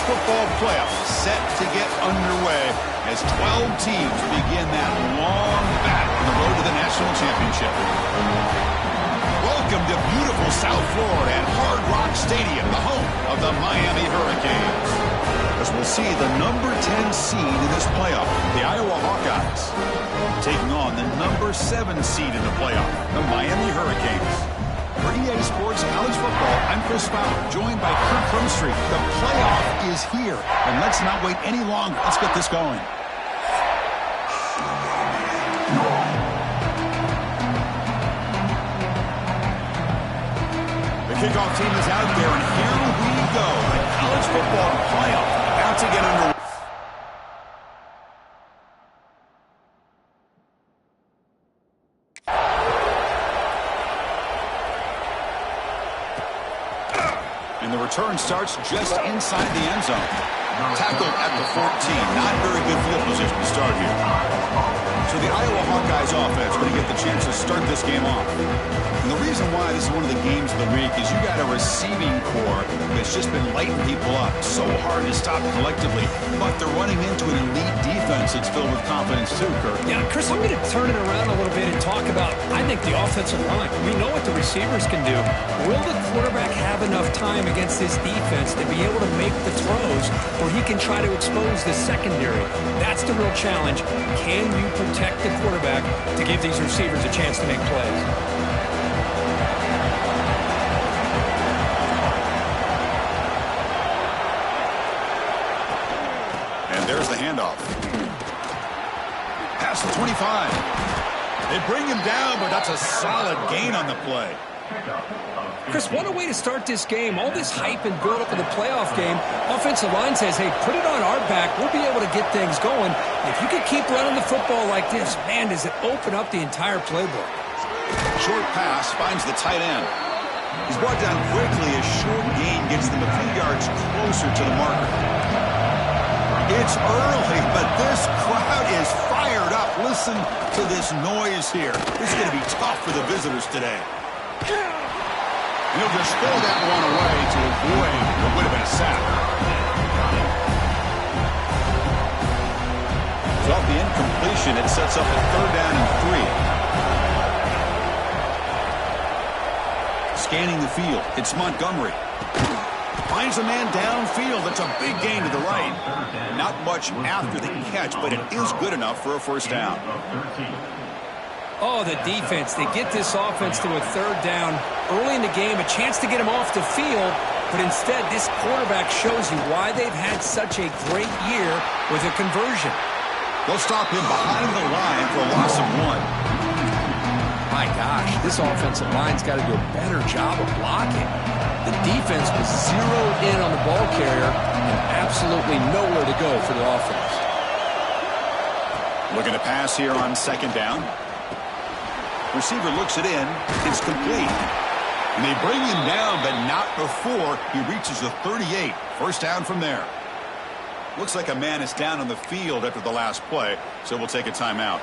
football playoffs set to get underway as 12 teams begin that long battle on the road to the national championship. Welcome to beautiful South Florida at Hard Rock Stadium, the home of the Miami Hurricanes. As we'll see the number 10 seed in this playoff, the Iowa Hawkeyes, taking on the number 7 seed in the playoff, the Miami Hurricanes. For EA Sports College Football, I'm Chris Fowler, joined by Kirk Krumstreet. The playoff is here, and let's not wait any longer. Let's get this going. The kickoff team is out there, and here we go. The college football playoff about to get underway. And the return starts just inside the end zone. Tackled at the 14. Not very good field position to start here. So the Iowa Hawkeyes offense going to get the chance to start this game off. And the reason why this is one of the games of the week is you got a receiving core that's just been lighting people up. So hard to stop collectively. But they're running into an elite defense that's filled with confidence too, Kirk. Yeah, Chris, I'm going to turn it around a little bit and talk about, I think, the offensive line. We know what the receivers can do. Will the quarterback have enough time against this defense to be able to make the throws where he can try to expose the secondary? That's the real challenge. Can you protect the quarterback to give these receivers a chance to make plays? There's the handoff. Past the 25. They bring him down, but that's a solid gain on the play. Chris, what a way to start this game. All this hype and build-up of the playoff game. Offensive line says, hey, put it on our back. We'll be able to get things going. If you can keep running the football like this, man, does it open up the entire playbook. Short pass finds the tight end. He's brought down quickly as short gain gets them a few yards closer to the marker. It's early, but this crowd is fired up. Listen to this noise here. This is going to be tough for the visitors today. And he'll just throw that one away to avoid what would have been a sack. So off the incompletion, it sets up a 3rd down and 3. Scanning the field, it's Montgomery. Finds a man downfield. That's a big gain to the right. Not much after the catch, but it is good enough for a 1st down. Oh, the defense. They get this offense to a 3rd down early in the game, a chance to get him off the field, but instead this quarterback shows you why they've had such a great year with a conversion. They'll stop him behind the line for a loss of 1. My gosh, this offensive line's got to do a better job of blocking. The defense was zeroed in on the ball carrier and absolutely nowhere to go for the offense. Looking to pass here on 2nd down. Receiver looks it in. It's complete. And they bring him down, but not before he reaches the 38. 1st down from there. Looks like a man is down on the field after the last play, so we'll take a timeout.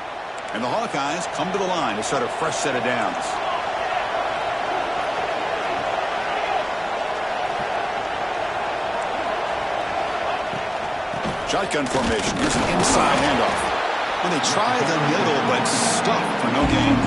And the Hawkeyes come to the line to start a fresh set of downs. Shotgun formation. Here's an inside handoff. And they try the middle, but stuffed for no gain.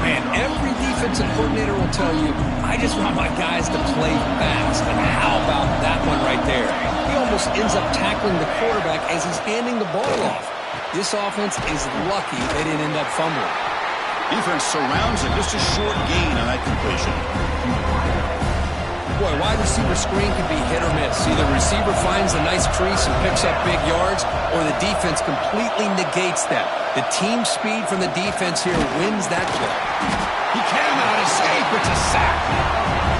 Man, every defensive coordinator will tell you, I just want my guys to play fast. And how about that one right there? He almost ends up tackling the quarterback as he's handing the ball off. This offense is lucky they didn't end up fumbling. Defense surrounds it. Just a short gain on that completion. Boy, wide receiver screen can be hit or miss. Either receiver finds a nice crease and picks up big yards, or the defense completely negates that. The team speed from the defense here wins that play. He cannot escape. It's a sack.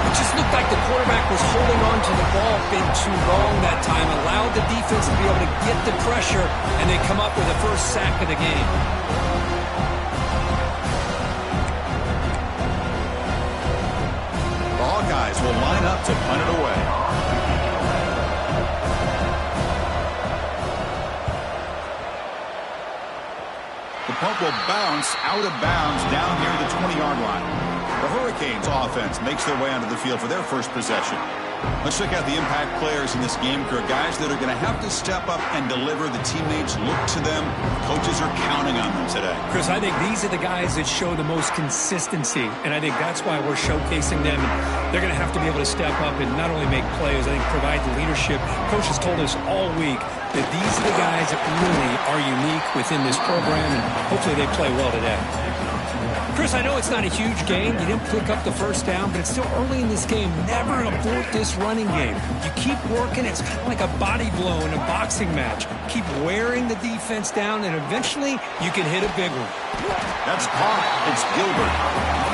It just looked like the quarterback was holding on to the ball a bit too long that time, allowed the defense to be able to get the pressure, and they come up with the 1st sack of the game. The Hawkeyes will line up to punt it away. The punt will bounce out of bounds down near the 20-yard line. The Hurricanes offense makes their way onto the field for their 1st possession. Let's check out the impact players in this game, Kirk. Guys that are going to have to step up and deliver. The teammates look to them. Coaches are counting on them today. Chris, I think these are the guys that show the most consistency, and I think that's why we're showcasing them. They're going to have to be able to step up and not only make plays, I think provide the leadership. Coach has told us all week that these are the guys that really are unique within this program, and hopefully they play well today. Chris, I know it's not a huge game. You didn't pick up the first down, but it's still early in this game. Never abort this running game. You keep working. It's kind of like a body blow in a boxing match. Keep wearing the defense down, and eventually you can hit a big one. That's caught. It's Gilbert.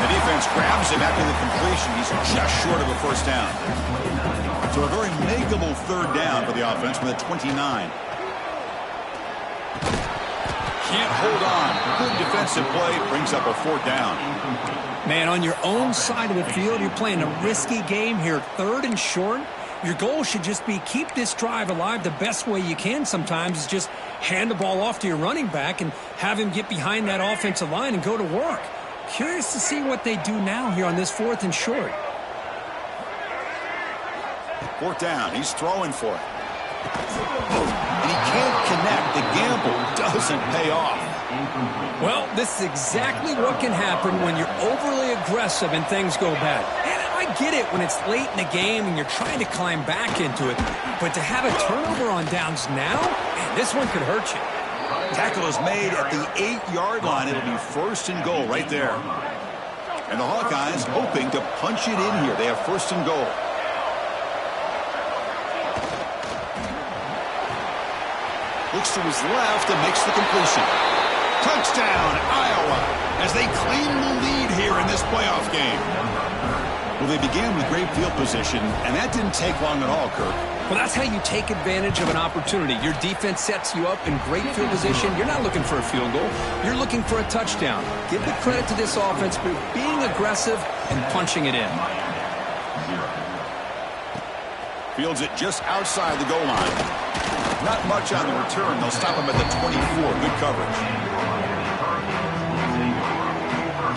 The defense grabs him after the completion. He's just short of a first down. So a very makeable third down for the offense from the 29. Can't hold on. Good defensive play brings up a fourth down. Man, on your own side of the field, you're playing a risky game here. Third and short. Your goal should just be keep this drive alive the best way you can sometimes is just hand the ball off to your running back and have him get behind that offensive line and go to work. Curious to see what they do now here on this fourth and short. Fourth down. He's throwing for it. And he can't connect. The gamble doesn't pay off. Well, this is exactly what can happen when you're overly aggressive and things go bad. And I get it when it's late in the game and you're trying to climb back into it. But to have a turnover on downs now, man, this one could hurt you. Tackle is made at the 8-yard line. It'll be first and goal right there. And the Hawkeyes hoping to punch it in here. They have first and goal. Looks to his left and makes the completion. Touchdown, Iowa, as they claim the lead here in this playoff game. Well, they began with great field position, and that didn't take long at all, Kirk. Well, that's how you take advantage of an opportunity. Your defense sets you up in great field position. You're not looking for a field goal. You're looking for a touchdown. Give the credit to this offense for being aggressive and punching it in. Fields it just outside the goal line. Not much on the return. They'll stop him at the 24. Good coverage.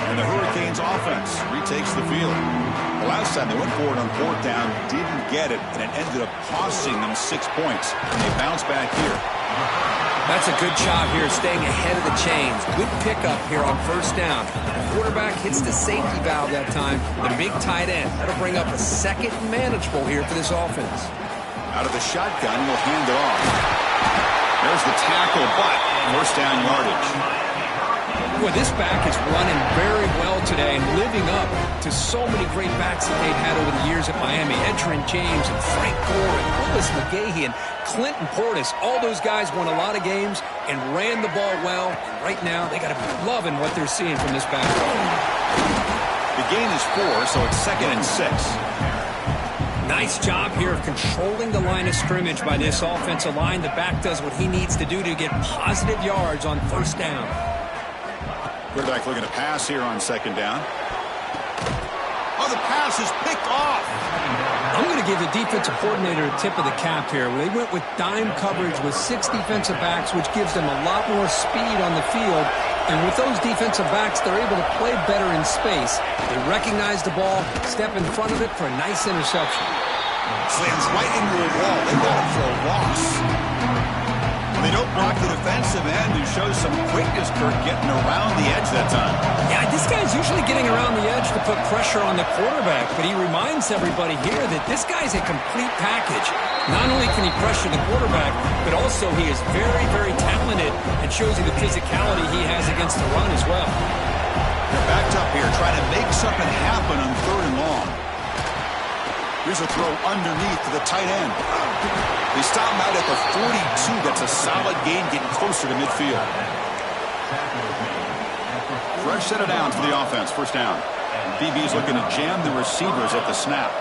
And the Hurricanes offense retakes the field. The last time they went for it on fourth down, didn't get it, and it ended up costing them 6 points. And they bounce back here. That's a good job here, staying ahead of the chains. Good pickup here on first down. The quarterback hits the safety valve that time. The big tight end. That'll bring up a second and manageable here for this offense. Out of the shotgun, he'll hand it off. There's the tackle, but first down yardage. Boy, this back is running very well today and living up to so many great backs that they've had over the years at Miami. Edgerrin James and Frank Gore and Willis McGahee and Clinton Portis. All those guys won a lot of games and ran the ball well. And right now, they got to be loving what they're seeing from this back. The gain is 4, so it's 2nd and 6. Nice job here of controlling the line of scrimmage by this offensive line. The back does what he needs to do to get positive yards on first down. Quarterback looking to pass here on second down. Oh, the pass is picked off. I'm going to give the defensive coordinator a tip of the cap here. They went with dime coverage with 6 defensive backs, which gives them a lot more speed on the field. And with those defensive backs, they're able to play better in space. They recognize the ball, step in front of it for a nice interception. Slams right into a wall. They got him for a loss. They don't block the defensive end, who shows some quickness, Kirk, getting around the edge that time. Yeah, this guy's usually getting around the edge to put pressure on the quarterback, but he reminds everybody here that this guy's a complete package. Not only can he pressure the quarterback, but also he is very, very talented and shows you the physicality he has against the run as well. They're backed up here, trying to make something happen on third and long. Here's a throw underneath to the tight end. They stop him out at the 42. That's a solid gain, getting closer to midfield. Fresh set of downs for the offense. First down. DB's looking to jam the receivers at the snap.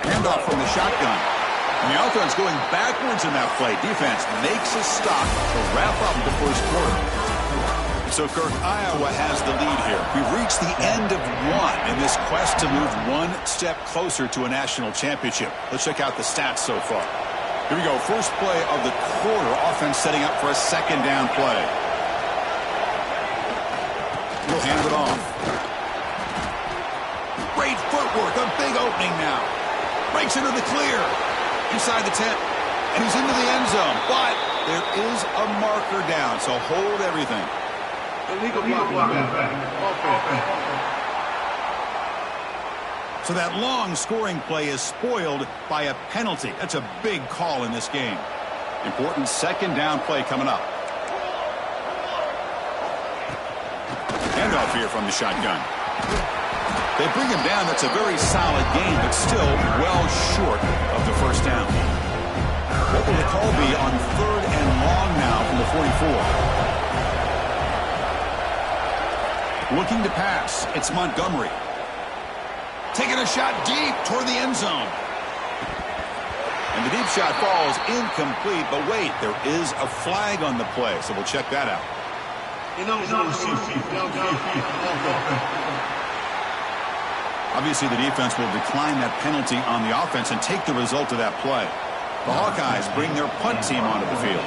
Handoff from the shotgun. And the offense going backwards in that play. Defense makes a stop to wrap up the first quarter. So, Kirk, Iowa has the lead here. We've reached the end of one in this quest to move one step closer to a national championship. Let's check out the stats so far. Here we go. First play of the quarter. Offense setting up for a second down play. We'll hand it off. Great Great footwork, a big opening now. Breaks into the clear. Inside the 10. And he's into the end zone. But there is a marker down, so hold everything. So that long scoring play is spoiled by a penalty. That's a big call in this game. Important second down play coming up. Handoff here from the shotgun. They bring him down. That's a very solid game, but still well short of the first down. What will the call be on 3rd and long now from the 44? Looking to pass. It's Montgomery. Taking a shot deep toward the end zone. And the deep shot falls incomplete, but wait, there is a flag on the play, so we'll check that out. Obviously, the defense will decline that penalty on the offense and take the result of that play. The Hawkeyes bring their punt team onto the field.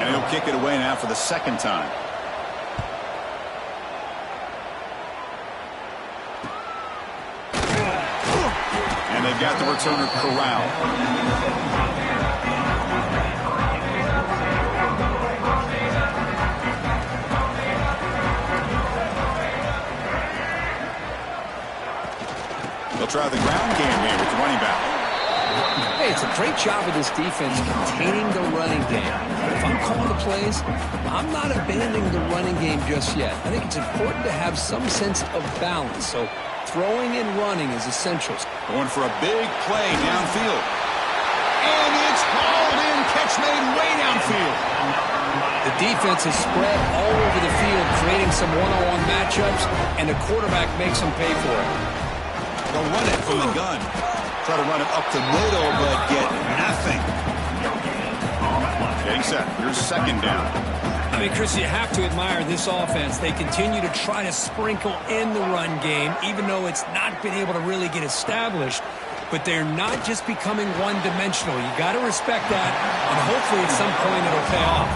And he'll kick it away now for the second time. And they've got the returner corralled. They'll try the ground game here with the running back. Hey, it's a great job of this defense containing the running game. But if I'm calling the plays, I'm not abandoning the running game just yet. I think it's important to have some sense of balance. So throwing and running is essential. Going for a big play downfield. And it's hauled in. Catch made way downfield. The defense is spread all over the field, creating some one-on-one matchups, and the quarterback makes them pay for it. They'll run it from the gun. Try to run it up the middle, but get nothing. Getting set. Here's second down. I mean, Chris, you have to admire this offense. They continue to try to sprinkle in the run game, even though it's not been able to really get established. But they're not just becoming one-dimensional. You got to respect that, and hopefully at some point it'll pay off.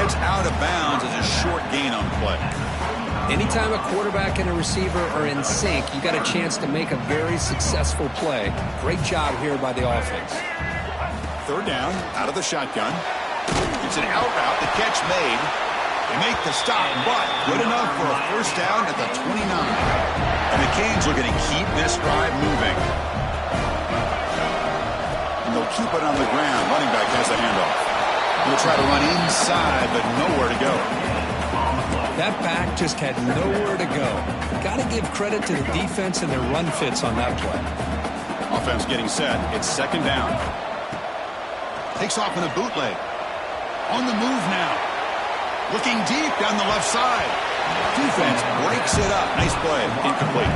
Heads out of bounds as a short gain on play. Anytime a quarterback and a receiver are in sync, you got a chance to make a very successful play. Great job here by the offense. Third down, out of the shotgun. It's an out route, the catch made. They make the stop, but good enough for a first down at the 29. And the Canes are going to keep this drive moving. And they'll keep it on the ground. Running back has the handoff. He'll try to run inside, but nowhere to go. That back just had nowhere to go. Got to give credit to the defense and their run fits on that play. Offense getting set. It's second down. Takes off in a bootleg. On the move now. Looking deep down the left side. Defense breaks it up. Nice play. Incomplete.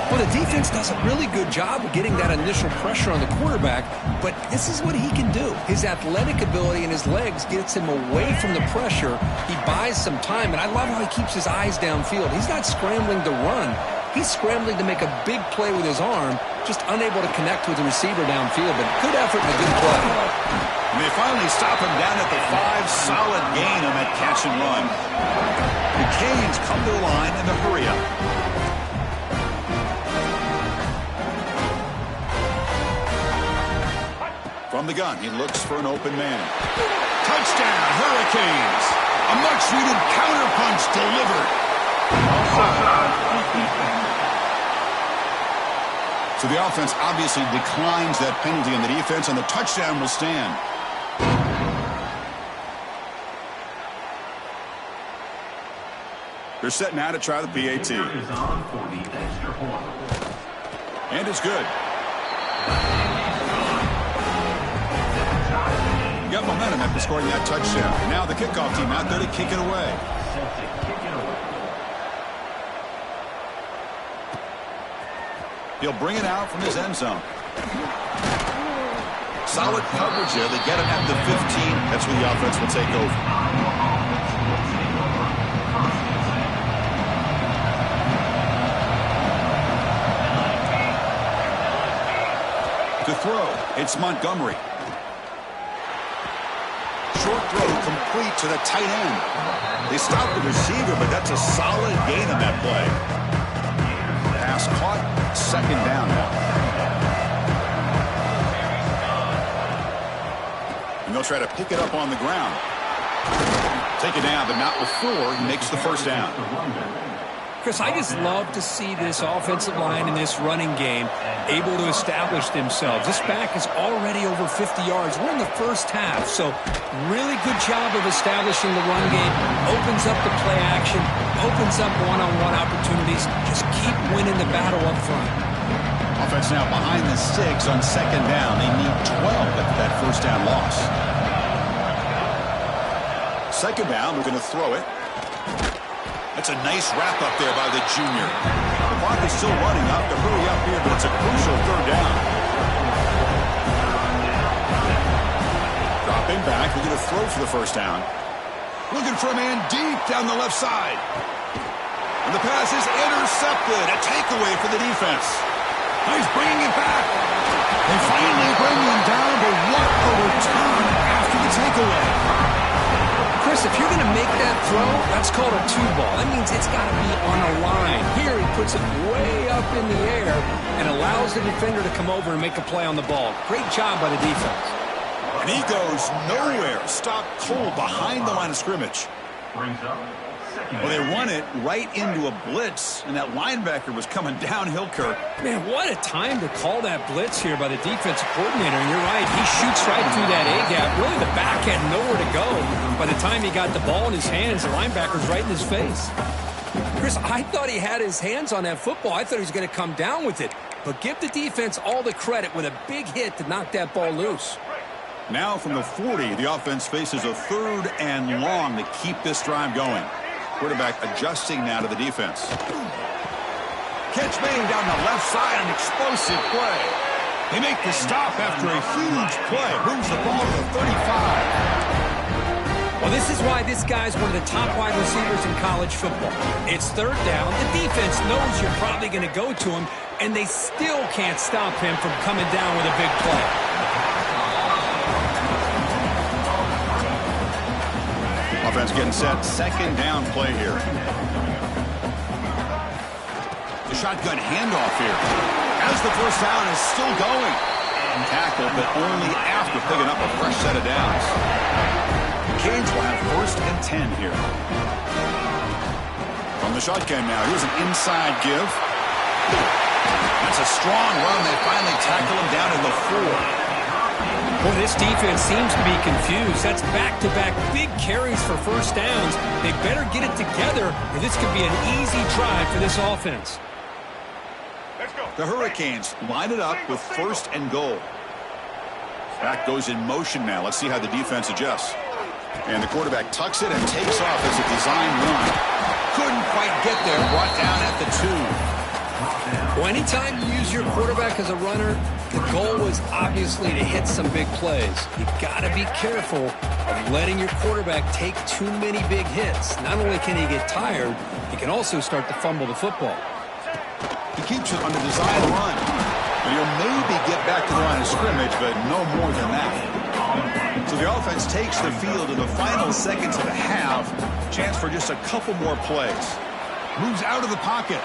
Well, the defense does a really good job of getting that initial pressure on the quarterback, but this is what he can do. His athletic ability and his legs gets him away from the pressure. He buys some time, and I love how he keeps his eyes downfield. He's not scrambling to run. He's scrambling to make a big play with his arm, just unable to connect with the receiver downfield, but good effort and a good play. And they finally stop him down at the 5. Solid gain on that catch and run. The Canes come to the line in the hurry up. From the gun, he looks for an open man. Touchdown, Hurricanes! A much-needed counterpunch delivered. So the offense obviously declines that penalty on the defense, and the touchdown will stand. They're set now to try the PAT. And it's good. Got momentum after scoring that touchdown. Now the kickoff team out there to kick it away. He'll bring it out from his end zone. Solid coverage there. They get him at the 15. That's where the offense will take over. To throw, it's Montgomery. Short throw complete to the tight end. They stop the receiver, but that's a solid gain on that play. pass caught. Second down now. And they'll try to pick it up on the ground. Take it down, but not before he makes the first down. Chris, I just love to see this offensive line in this running game able to establish themselves. This back is already over 50 yards. We're in the first half, so really good job of establishing the run game. Opens up the play action, opens up one-on-one opportunities. Just keep winning the battle up front. Offense now behind the 6 on second down. They need 12 after that first down loss. Second down, we're going to throw it. That's a nice wrap up there by the junior. The clock is still running. Up to hurry up here, but it's a crucial third down. Dropping back, we're going to throw for the first down. Looking for a man deep down the left side. And the pass is intercepted. A takeaway for the defense. He's bringing it back. They finally bring him down, but what a return after the takeaway. Chris, if you're going to make that throw, that's called a two ball. That means it's got to be on a line. Here, he puts it way up in the air and allows the defender to come over and make a play on the ball. Great job by the defense. And he goes nowhere. Stopped cold behind the line of scrimmage. Well, they run it right into a blitz, and that linebacker was coming downhill, Kirk. Man, what a time to call that blitz here by the defensive coordinator. And you're right, he shoots right through that A-gap. Really, the back had nowhere to go. By the time he got the ball in his hands, the linebacker's right in his face. Chris, I thought he had his hands on that football. I thought he was going to come down with it. But give the defense all the credit with a big hit to knock that ball loose. Now from the 40, the offense faces a third and long to keep this drive going. Quarterback adjusting now to the defense. Catch made down the left side, an explosive play. They make the stop after a huge play. Moves the ball to the 35. Well, this is why this guy's one of the top wide receivers in college football. It's third down. The defense knows you're probably going to go to him, and they still can't stop him from coming down with a big play. Offense getting set. Second down play here. The shotgun handoff here. As the first down is still going. Tackled, but only after picking up a fresh set of downs. Canes will have first and 10 here. From the shotgun now. Here's an inside give. That's a strong run. They finally tackle him down in the 4. Boy, this defense seems to be confused. That's back-to-back big carries for first downs. They better get it together, or this could be an easy drive for this offense. Let's go. The Hurricanes line it up with first and goal. Back goes in motion now. Let's see how the defense adjusts. And the quarterback tucks it and takes off as a design run. Couldn't quite get there. Brought down at the 2. Well, anytime you use your quarterback as a runner, the goal is obviously to hit some big plays. You got to be careful of letting your quarterback take too many big hits. Not only can he get tired, he can also start to fumble the football. He keeps it on the design run. And he'll maybe get back to the line of scrimmage, but no more than that. So the offense takes the field in the final seconds of the half. Chance for just a couple more plays. Moves out of the pocket.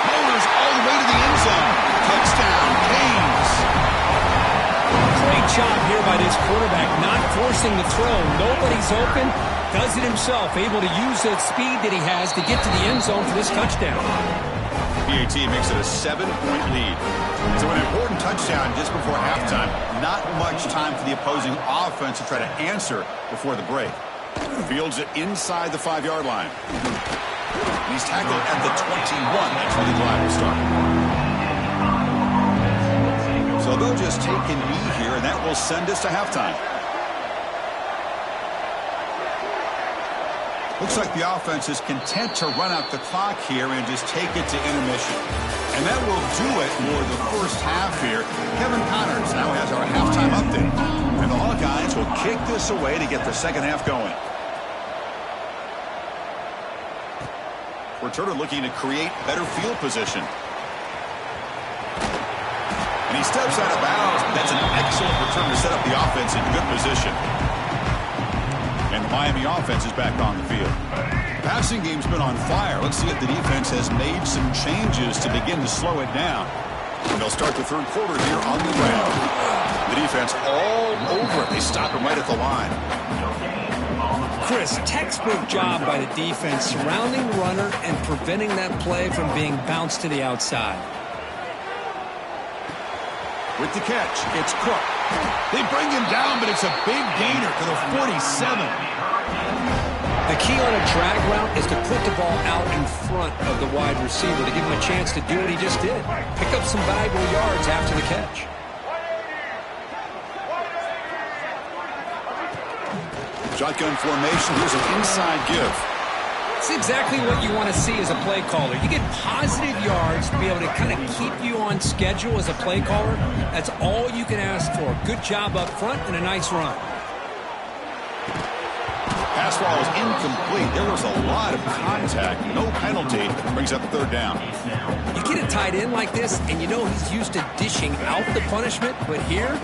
Motors all the way to the end zone. Touchdown, Canes. Great job here by this quarterback, not forcing the throw. Nobody's open. Does it himself, able to use that speed that he has to get to the end zone for this touchdown. PAT makes it a 7-point lead. So an important touchdown just before halftime. Not much time for the opposing offense to try to answer before the break. Fields it inside the 5-yard line. And he's tackled at the 21. That's where the drive will start. So they'll just take a knee here, and that will send us to halftime. Looks like the offense is content to run out the clock here and just take it to intermission. And that will do it for the first half here. Kevin Connors now has our halftime update. And the Hawkeyes will kick this away to get the second half going. Returner looking to create better field position. And he steps out of bounds. That's an excellent return to set up the offense in good position. And the Miami offense is back on the field. Passing game's been on fire. Let's see if the defense has made some changes to begin to slow it down. And they'll start the third quarter here on the ground. The defense all over it. They stop him right at the line. Chris, textbook job by the defense surrounding the runner and preventing that play from being bounced to the outside. With the catch, it's Cook. They bring him down, but it's a big gainer to the 47. The key on a drag route is to put the ball out in front of the wide receiver to give him a chance to do what he just did. Pick up some valuable yards after the catch. Shotgun formation. Here's an inside give. It's exactly what you want to see as a play caller. You get positive yards to be able to kind of keep you on schedule as a play caller. That's all you can ask for. Good job up front and a nice run. Pass ball is incomplete. There was a lot of contact. No penalty. Brings up third down. You get a tight end like this, and you know he's used to dishing out the punishment, but here,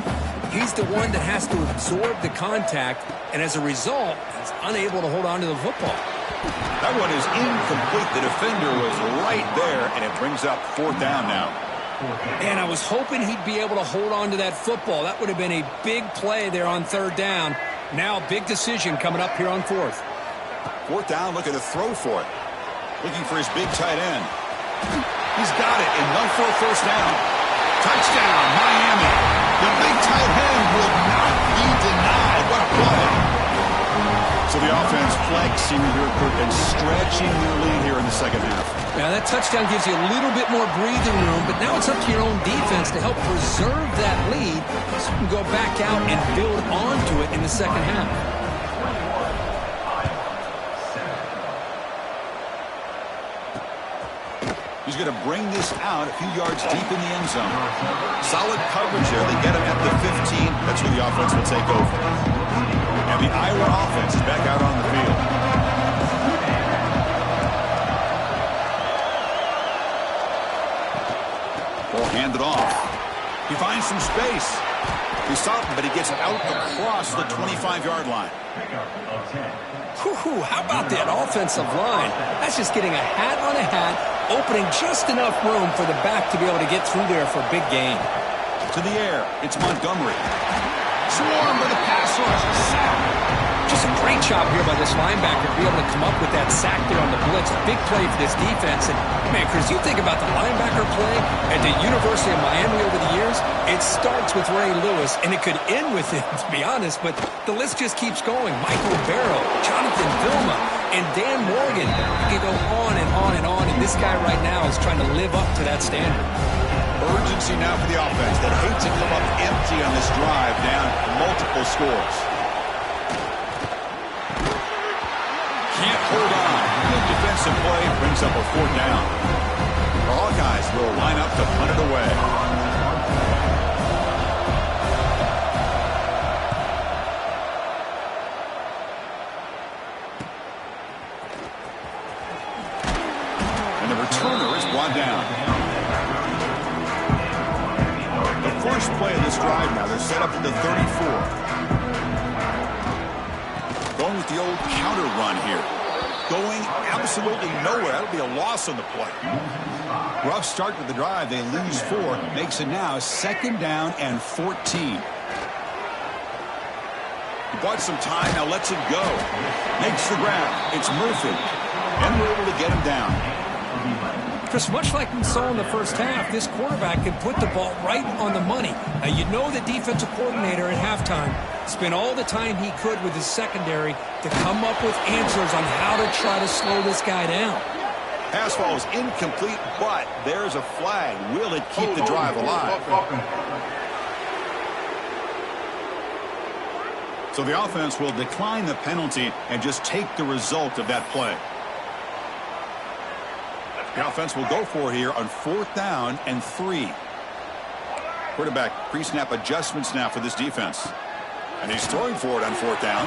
he's the one that has to absorb the contact, and as a result, he's unable to hold on to the football. That one is incomplete. The defender was right there, and it brings up fourth down now. And I was hoping he'd be able to hold on to that football. That would have been a big play there on third down. Now, big decision coming up here on fourth. Fourth down, looking to throw for it. Looking for his big tight end. He's got it, enough for a first down. Touchdown, Miami. The big tight end will not be denied. What a play. So the offense flexing here and stretching their lead here in the second half. Now, that touchdown gives you a little bit more breathing room, but now it's up to your own defense to help preserve that lead so you can go back out and build onto it in the second half. He's going to bring this out a few yards deep in the end zone. Solid coverage there. They get him at the 15. That's where the offense will take over. And the Iowa offense is back out on the field. Ball handed off. He finds some space. He stopped him, but he gets out across the 25-yard line. Whew, how about that offensive line? That's just getting a hat on a hat, opening just enough room for the back to be able to get through there for a big gain. To the air, it's Montgomery. Swarmed by the pass rush. Sack. Just a great job here by this linebacker to be able to come up with that sack there on the blitz. A big play for this defense. And, man, Chris, you think about the linebacker play at the University of Miami over the years, it starts with Ray Lewis, and it could end with him, to be honest, but the list just keeps going. Michael Barrow, Jonathan Vilma, and Dan Morgan. You can go on and on and on, and this guy right now is trying to live up to that standard. Urgency now for the offense. They hate to come up empty on this drive, down multiple scores. Can't hold on. The defensive play brings up a fourth down. The Hawkeyes will line up to punt it away. And the returner is brought down. The first play of this drive now, they're set up at the 34. Going with the old counter run here. Going absolutely nowhere. That'll be a loss on the play. Rough start to the drive. They lose 4. Makes it now second down and 14. He bought some time. Now lets it go. Makes the grab. It's Murphy. And we're able to get him down. Chris, much like we saw in the first half, this quarterback can put the ball right on the money. Now, you know the defensive coordinator at halftime spent all the time he could with his secondary to come up with answers on how to try to slow this guy down. Pass ball is incomplete, but there's a flag. Will it keep the drive alive? So the offense will decline the penalty and just take the result of that play. The offense will go for here on fourth down and 3. Quarterback pre-snap adjustments now for this defense. And he's throwing for it on fourth down.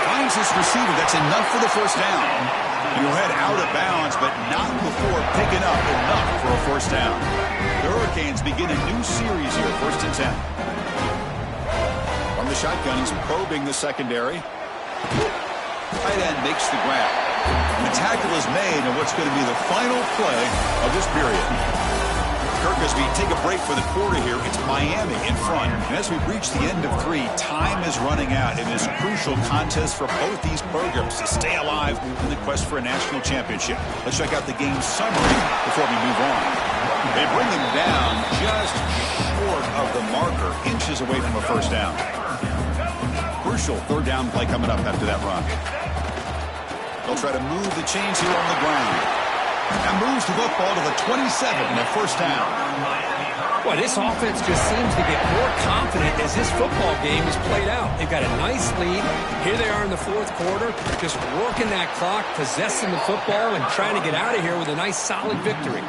Finds his receiver. That's enough for the first down. He'll head out of bounds, but not before picking up enough for a first down. The Hurricanes begin a new series here, 1st and 10. From the shotgun, he's probing the secondary. Tight end makes the grab. The tackle is made on what's going to be the final play of this period. Kirk, as we take a break for the quarter here, it's Miami in front. And as we reach the end of 3, time is running out in this crucial contest for both these programs to stay alive in the quest for a national championship. Let's check out the game summary before we move on. They bring him down just short of the marker, inches away from a first down. Crucial third down play coming up after that run. They'll try to move the chains here on the ground. And moves the football to the 27 and a first down. Well, this offense just seems to get more confident as this football game is played out. They've got a nice lead. Here they are in the fourth quarter, just working that clock, possessing the football, and trying to get out of here with a nice, solid victory.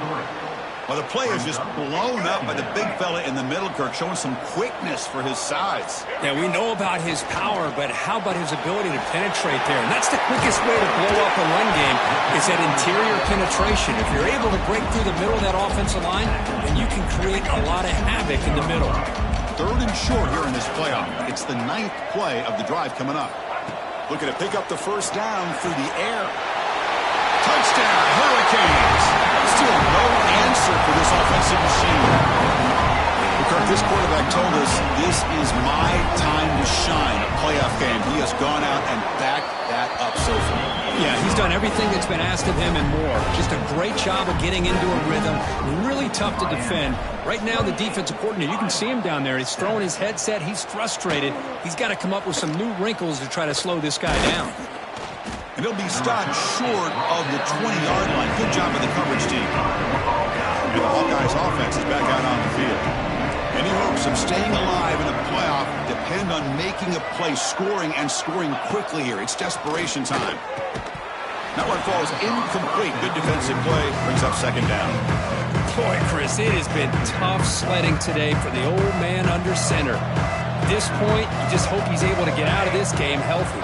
Well, the play is just blown up by the big fella in the middle, Kirk, showing some quickness for his size. Yeah, we know about his power, but how about his ability to penetrate there? And that's the quickest way to blow up a run game is that interior penetration. If you're able to break through the middle of that offensive line, then you can create a lot of havoc in the middle. Third and short here in this playoff. It's the 9th play of the drive coming up. Looking to pick up the first down through the air. Touchdown, Hurricanes! Still no answer for this offensive machine. Kirk, this quarterback told us this is my time to shine, a playoff game. He has gone out and backed that up so far. Yeah, he's done everything that's been asked of him and more. Just a great job of getting into a rhythm. Really tough to defend. Right now, the defensive coordinator, you can see him down there. He's throwing his headset. He's frustrated. He's got to come up with some new wrinkles to try to slow this guy down. And he'll be stopped short of the 20-yard line. Good job of the coverage team. And the Hawkeyes offense is back out on the field. Any hopes of staying alive in a playoff depend on making a play, scoring, and scoring quickly here. It's desperation time. That one falls incomplete. Good defensive play. Brings up second down. Boy, Chris, it has been tough sledding today for the old man under center. At this point, you just hope he's able to get out of this game healthy.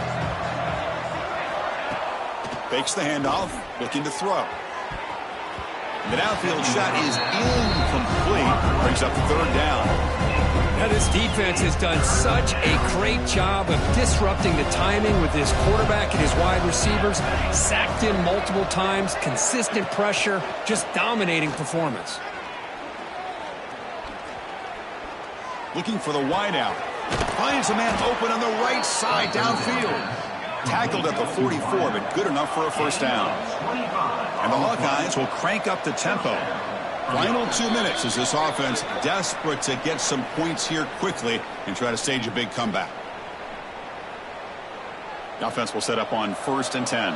Fakes the handoff, looking to throw. The downfield shot is incomplete. Brings up the third down. Now this defense has done such a great job of disrupting the timing with his quarterback and his wide receivers. Sacked in multiple times, consistent pressure, just dominating performance. Looking for the wideout. Finds a man open on the right side downfield. Tackled at the 44, but good enough for a first down. And the Hawkeyes will crank up the tempo. Final 2 minutes as this offense desperate to get some points here quickly and try to stage a big comeback. The offense will set up on 1st and 10.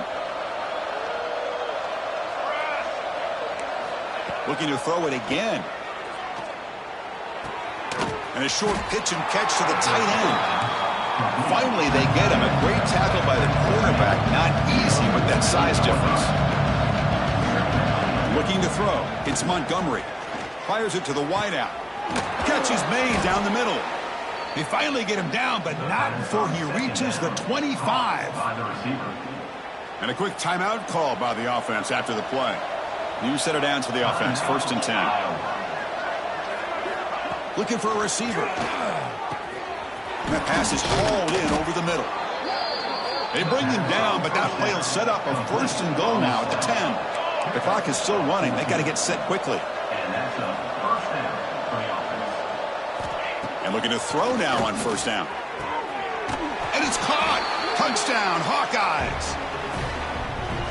Looking to throw it again. And a short pitch and catch to the tight end. Finally, they get him. A great tackle by the cornerback. Not easy with that size difference. Looking to throw. It's Montgomery. Fires it to the wideout. Catch is made down the middle. They finally get him down, but not before he reaches the 25. And a quick timeout call by the offense after the play. You set it down to the offense. 1st and 10. Looking for a receiver. And that pass is hauled in over the middle. They bring him down, but that play will set up a 1st and goal now at the 10. The clock is still running. They got to get set quickly. And looking to throw now on 1st down. And it's caught. Touchdown, Hawkeyes.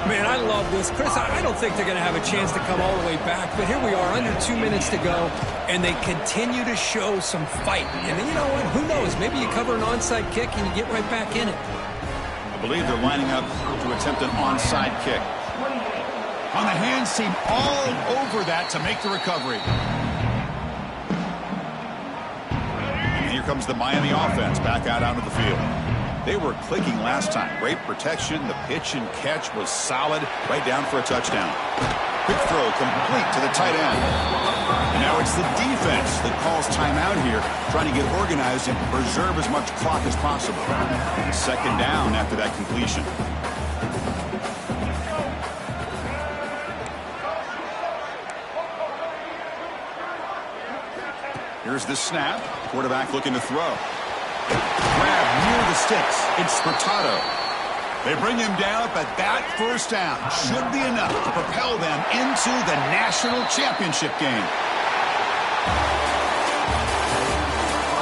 Man, I love this. Chris, I don't think they're going to have a chance to come all the way back, but here we are, under 2 minutes to go, and they continue to show some fight. And then, you know what? Who knows? Maybe you cover an onside kick and you get right back in it. I believe they're lining up to attempt an onside kick. On the hands team, all over that to make the recovery. And here comes the Miami offense back out onto the field. They were clicking last time. Great protection. The pitch and catch was solid. Right down for a touchdown. Quick throw complete to the tight end. And now it's the defense that calls timeout here, trying to get organized and preserve as much clock as possible. Second down after that completion. Here's the snap. Quarterback looking to throw. Grab near the sticks. It's Furtado. They bring him down, but that first down should be enough to propel them into the national championship game.